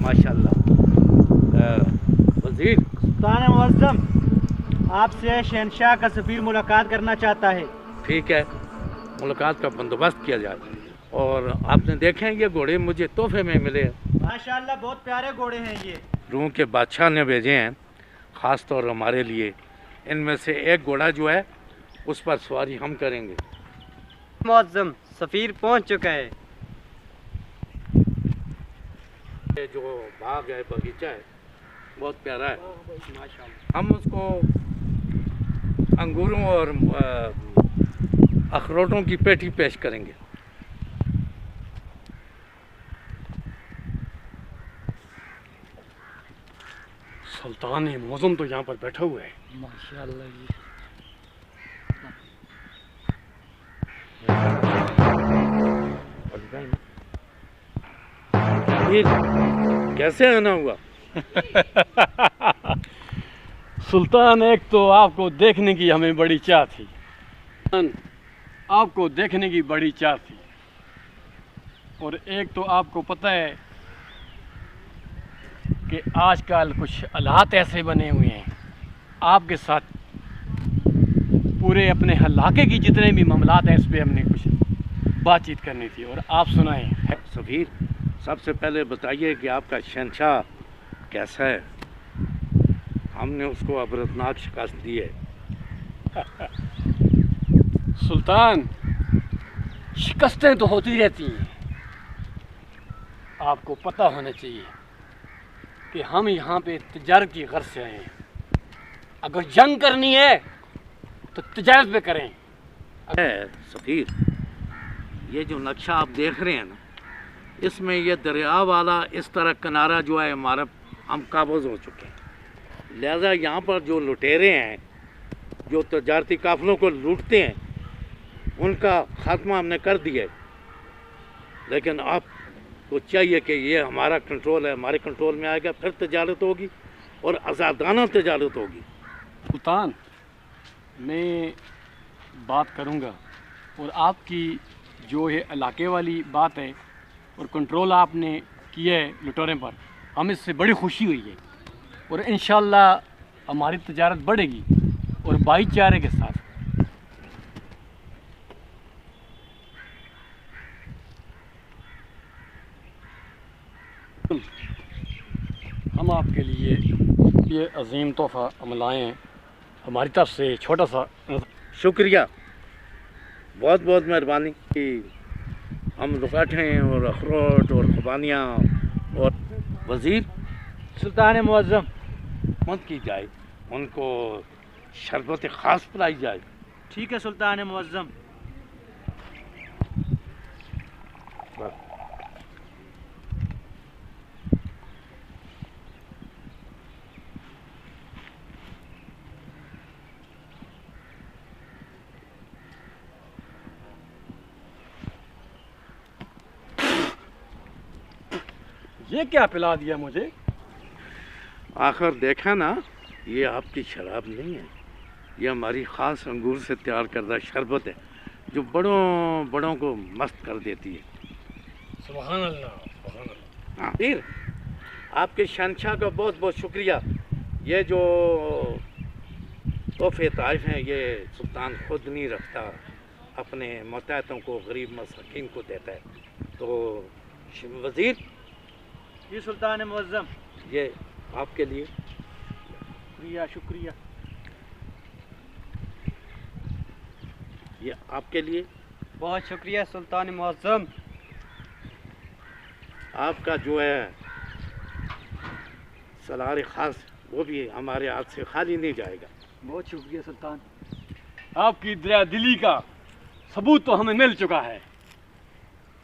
माशाल्लाह। वज़ीर, सुल्तान मुअज़्ज़म, आपसे शहंशाह का सफ़ीर मुलाकात करना चाहता है। ठीक है, मुलाकात का बंदोबस्त किया जाए। और आपने देखे हैं ये घोड़े मुझे तोहफे में मिले हैं। माशाल्लाह बहुत प्यारे घोड़े हैं ये। रूम के बादशाह ने भेजे हैं ख़ास तौर हमारे लिए। इनमें से एक घोड़ा जो है उस पर सवारी हम करेंगे। मुअज़्ज़म, सफ़ीर पहुंच चुका है। ये जो बाग है, बगीचा है, बहुत प्यारा है। माशाल्लाह। हम उसको अंगूरों और अखरोटों की पेटी पेश करेंगे। सुल्तान मुअज़्ज़म तो यहाँ पर बैठा हुआ है। माशाल्लाह जी। कैसे आना हुआ? सुल्तान, एक तो आपको देखने की हमें बड़ी चाह थी। आपको देखने की बड़ी चाह थी। और एक तो आपको पता है कि आजकल कुछ हालात ऐसे बने हुए हैं, आपके साथ पूरे अपने इलाके की जितने भी मामलात हैं इस पर हमने कुछ बातचीत करनी थी और आप सुनाएं। सफ़ीर, सबसे पहले बताइए कि आपका शहंशाह कैसा है? हमने उसको अबरतनाक शिकस्त दी है। सुल्तान, शिकस्तें तो होती रहती हैं। आपको पता होना चाहिए कि हम यहाँ पे तिजारत की गर्ज से आए हैं। अगर जंग करनी है तो तिजारत पे करें। सफ़ीर, ये जो नक्शा आप देख रहे हैं ना, इसमें ये दरिया वाला इस तरह किनारा जो है हमारा हम काबूज़ हो चुके हैं। लिहाजा यहाँ पर जो लुटेरे हैं, जो तजारती काफिलों को लूटते हैं, उनका खात्मा हमने कर दिया है। लेकिन आपको चाहिए कि ये हमारा कंट्रोल है, हमारे कंट्रोल में आएगा, फिर तजारत होगी और आज़ादाना तजारत होगी। सुल्तान, मैं बात करूँगा और आपकी जो है इलाके वाली बात है और कंट्रोल आपने किया है लुटेरों पर, हमें इससे बड़ी खुशी हुई है। और इंशाअल्लाह हमारी तजारत बढ़ेगी और भाईचारे के साथ। हम आपके लिए ये अजीम तोहफ़ा हम लाए हैं, हमारी तरफ से छोटा सा। शुक्रिया, बहुत बहुत मेहरबानी कि हम रुकाटें और अखरोट और खुबानियाँ और वज़ीर, सुल्तान मुअज़्ज़म, मत की जाए, उनको शरबत ख़ास पिलाई जाए। ठीक है सुल्तान मुअज़्ज़म। ये क्या पिला दिया मुझे? आखिर देखा ना, ये आपकी शराब नहीं है, ये हमारी ख़ास अंगूर से तैयार करदा शरबत है जो बड़ों बड़ों को मस्त कर देती है। सुभान अल्लाह, सुभान अल्लाह। हाँ, फिर आपके शहंशाह का बहुत बहुत शुक्रिया। ये जो तोहफे ताइफ हैं ये सुल्तान खुद नहीं रखता, अपने मतहतों को, गरीब मसाकीन को देता है। तो वज़ीर, जी सुल्तान मुअज़्ज़म। ये आपके लिए। शुक्रिया शुक्रिया। ये आपके लिए। बहुत शुक्रिया सुल्तान मुअज़्ज़म। आपका जो है सलार ख़ास, वो भी हमारे हाथ से खाली नहीं जाएगा। बहुत शुक्रिया सुल्तान। आपकी दया दिली का सबूत तो हमें मिल चुका है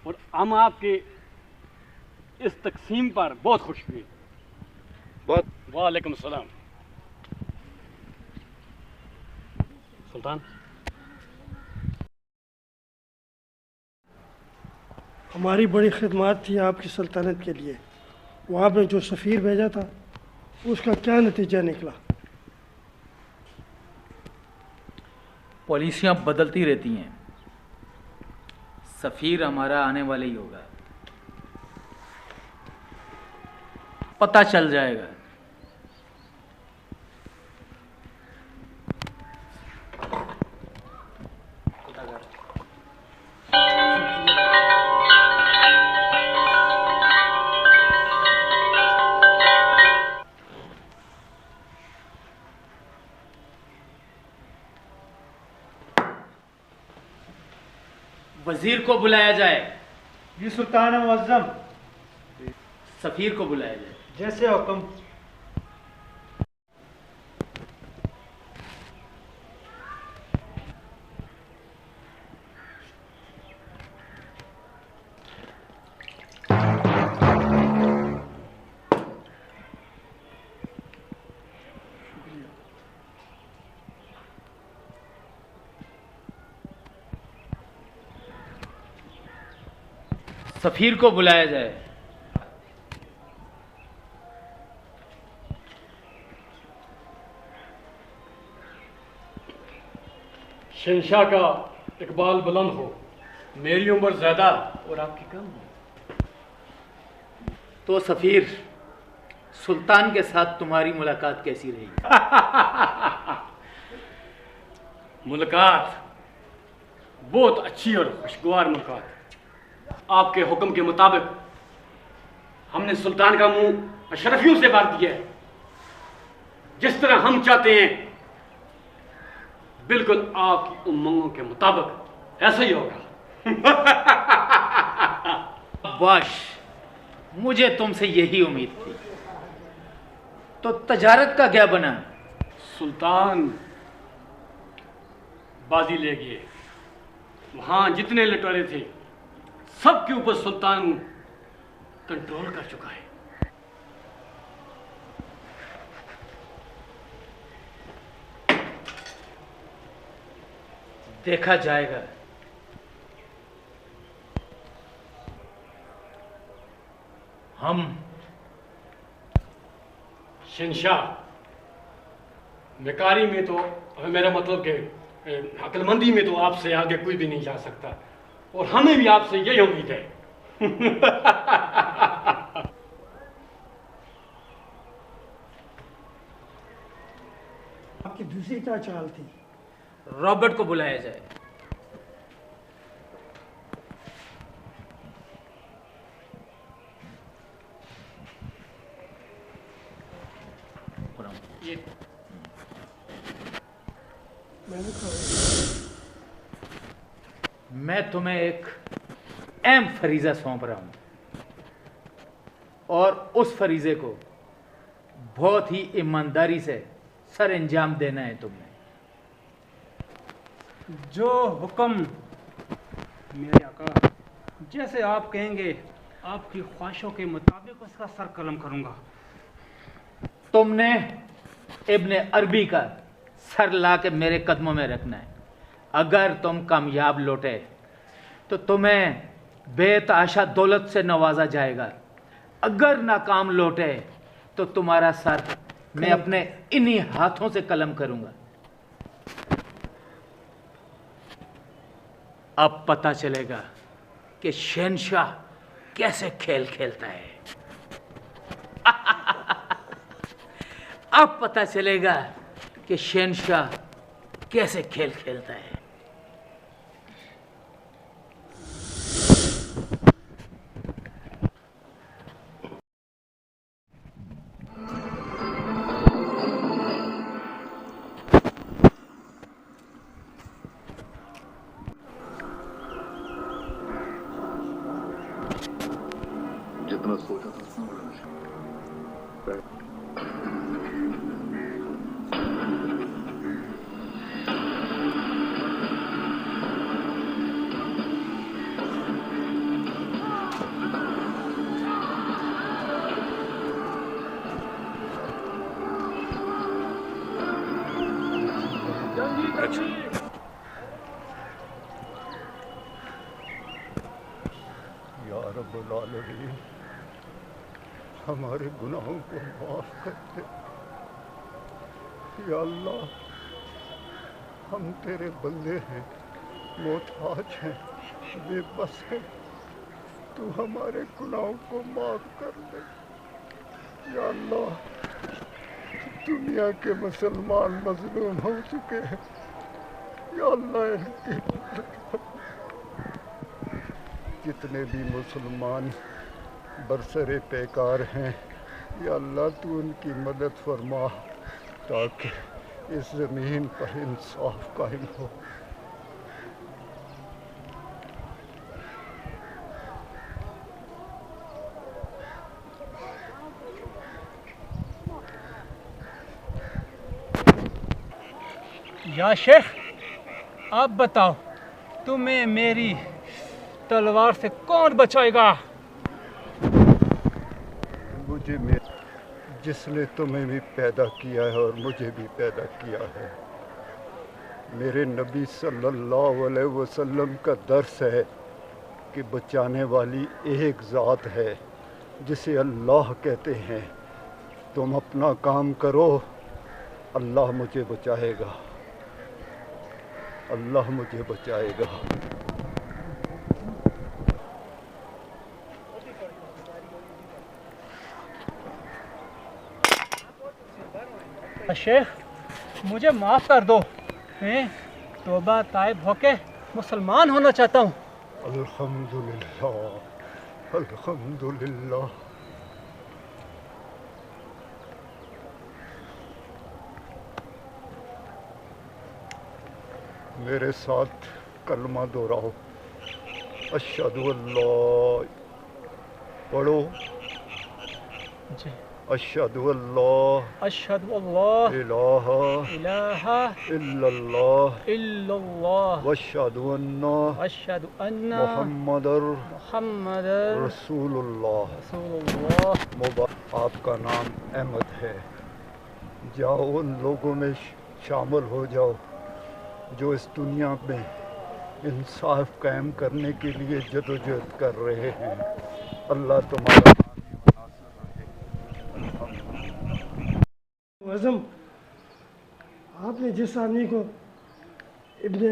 और हम आपके इस तकसीम पर बहुत खुश हुए। बहुत। वालेकुम सलाम। सुल्तान, हमारी बड़ी खिदमत थी आपकी सल्तनत के लिए। वो आपने जो सफ़ीर भेजा था उसका क्या नतीजा निकला? पॉलिसियाँ बदलती रहती हैं, सफ़ीर हमारा आने वाला ही होगा। पता चल जाएगा। वजीर को बुलाया जाए। जी सुल्तान मुअज्जम। सफीर को बुलाया जाए। जैसे हुक्म। सफीर को बुलाया जाए। शहंशाह का इकबाल बुलंद हो। मेरी उम्र ज़्यादा और आपकी कम हो। तो सफीर, सुल्तान के साथ तुम्हारी मुलाकात कैसी रही? मुलाकात बहुत अच्छी और खुशगवार मुलाकात। आपके हुक्म के मुताबिक हमने सुल्तान का मुंह अशरफियों से भर दिया है। जिस तरह हम चाहते हैं बिल्कुल आपकी उम्मीदों के मुताबिक ऐसा ही होगा। वाश, मुझे तुमसे यही उम्मीद थी। तो तजारत का क्या बना? सुल्तान बाजी ले गए। वहां जितने लुटेरे थे सबके ऊपर सुल्तान कंट्रोल कर चुका है। देखा जाएगा। हम शहंशाह, बेकारी में तो मेरा मतलब कि अक्लमंदी में तो आपसे आगे कोई भी नहीं जा सकता और हमें भी आपसे यही उम्मीद है। आपकी दूसरी क्या चाल थी? रॉबर्ट को बुलाया जाए। ये मैं तुम्हें एक अहम फरीज़ा सौंप रहा हूं और उस फरीज़े को बहुत ही ईमानदारी से सर अंजाम देना है तुमने। जो हुक्म मेरे आका, जैसे आप कहेंगे आपकी ख्वाहिशों के मुताबिक उसका सर कलम करूंगा। तुमने इब्ने अरबी का सर ला के मेरे कदमों में रखना है। अगर तुम कामयाब लौटे तो तुम्हें बेतहाशा दौलत से नवाजा जाएगा। अगर नाकाम लौटे तो तुम्हारा सर मैं अपने इन्हीं हाथों से कलम करूंगा। अब पता चलेगा कि शहंशाह कैसे खेल खेलता है। अब पता चलेगा कि शहंशाह कैसे खेल खेलता है। जितना सोचा था उतना बड़ा नशा। या रब्बुल आलमीन, हमारे गुनाहों को माफ कर दे। या अल्लाह, हम तेरे बंदे हैं, मोहताज हैं, बेबस हैं। तू हमारे गुनाहों को माफ कर दे। या अल्लाह, दुनिया के मुसलमान मजलूम हो चुके हैं। या अल्लाह, इनकी जितने भी मुसलमान बरसरे पैकार हैं, या अल्लाह तू उनकी मदद फरमा ताकि इस ज़मीन पर इंसाफ कायम हो। या शेख, आप बताओ, तुम्हें मेरी तलवार से कौन बचाएगा? मुझे जिसने तुम्हें भी पैदा किया है और मुझे भी पैदा किया है, मेरे नबी सल्लल्लाहु अलैहि वसल्लम का दर्स है कि बचाने वाली एक ज़ात है जिसे अल्लाह कहते हैं। तुम अपना काम करो, अल्लाह मुझे बचाएगा, अल्लाह मुझे बचाएगा। शेख, मुझे माफ़ कर दो, मैं तौबा ताइब होके मुसलमान होना चाहता हूँ। अल्हम्दुलिल्लाह, अल्हम्दुलिल्लाह। मेरे साथ कलमा दोहराओ, अशहदु अल्ला, पढ़ो, जी। अशहदु अल्लाह अशहदु अल्लाह इलाहा इलाहा इल्लल्लाह इल्लल्लाह वअशहदु अन्ना अशहदु अन्ना मुहम्मदर मुहम्मदर रसूलुल्लाह। रसूलुल्लाह। आपका नाम अहमद है। जाओ उन लोगों में शामिल हो जाओ जो इस दुनिया में इंसाफ कायम करने के लिए जदोजहद कर रहे हैं। अल्लाह तुम्हारा आज़म, आपने जिस आदमी को इब्न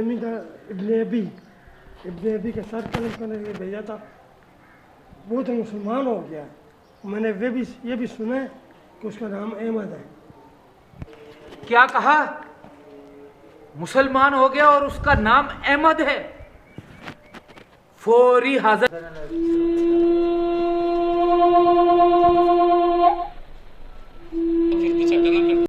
अबी का सर कलम करने के लिए भेजा था, वो तो मुसलमान हो गया। मैंने ये भी सुना है कि उसका नाम अहमद है। क्या कहा? मुसलमान हो गया और उसका नाम अहमद है। फौरी हाजिर